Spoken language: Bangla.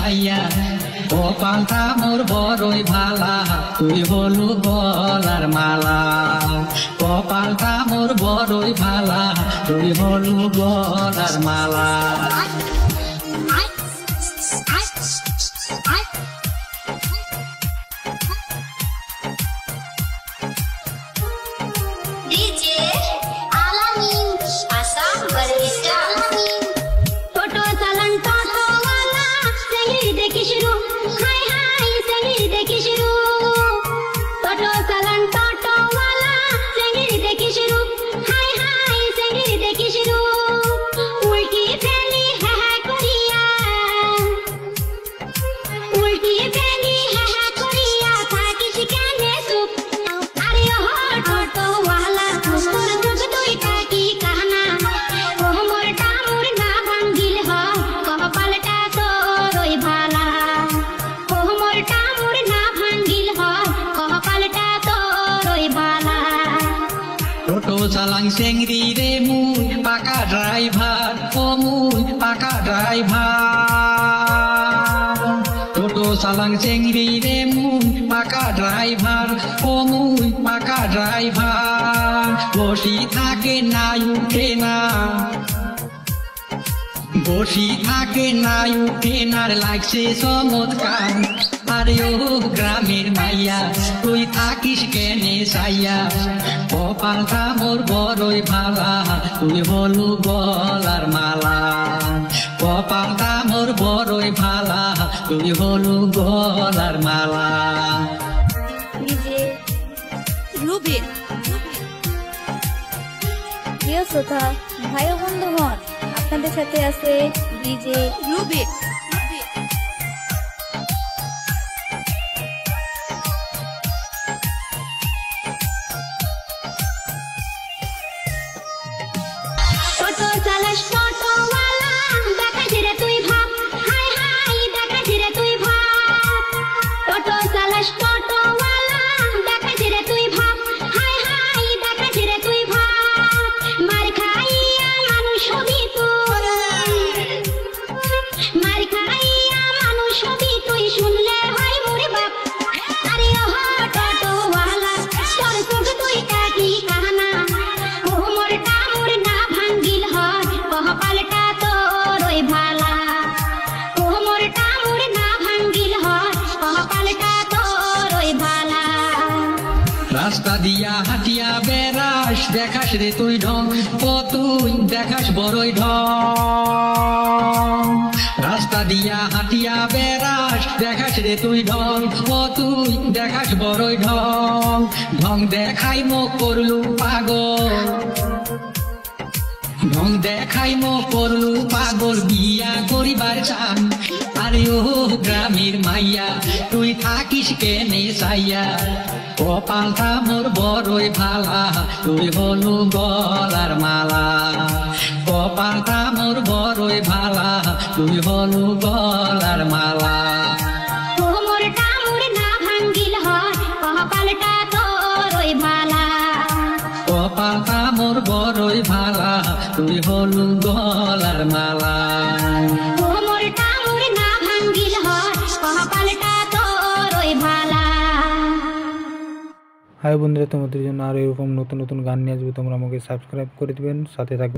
সাইয়া কপালটা মোর বড়ই ভালা তুই হলু গলার মালা কপালটা মোর বড়ই ভালা তুই হলু গলার মালা টোটো চালাং চেংড়ি রে মুই পাকা ড্রাইভার ও মুই পাকা ড্রাইভার টোটো চালাং চেংড়ি রে মুই পাকা ড্রাইভার ও মুই পাকা ড্রাইভার বসি থাকে না উঠে না বসি থাকে না উঠে না লাগছে চমৎকার আরে ও গ্রামের মাইয়া তুই থাকিস কেনে সাইয়া কপালটা মোর বড়ই ভালা তুই হলু গলার মালা কপালটা মোর বড়ই ভালা তুই হলু গলার মালা প্রিয় শ্রোতা ভাই ও বন্ধুগণ, আপনাদের সাথে আছে ডিজে রুবিক। রাস্তা দিয়া হাটিয়া বেড়াস দেখাস রে তুই ঢং ও তুই দেখাস বড়ই ঢং রাস্তা দিয়া হাটিয়া বেড়াস দেখাস রে তুই ঢং ও তুই দেখাস বড়ই ঢং ঢং দেখাই মো করলু পাগল ঢং দেখাই মো করলু পাগল বিয়া করিবার চান আরে ও গ্রামের মাইয়া তুই থাকিস কেনে সাইয়া কপালটা মোর বড়ই ভালা তুই হলু গলার মালা কপালটা মোর বড়ই ভালা তুই হলু গলার মালা কপালটা মোর বড়ই ভালা তুই হলু গলার মালা হাই বন্ধুরা, তোমাদের জন্য আরো এরকম নতুন নতুন গান নিয়ে আসবে। তোমরা আমাকে সাবস্ক্রাইব করে দিবেন, সাথে থাকবে।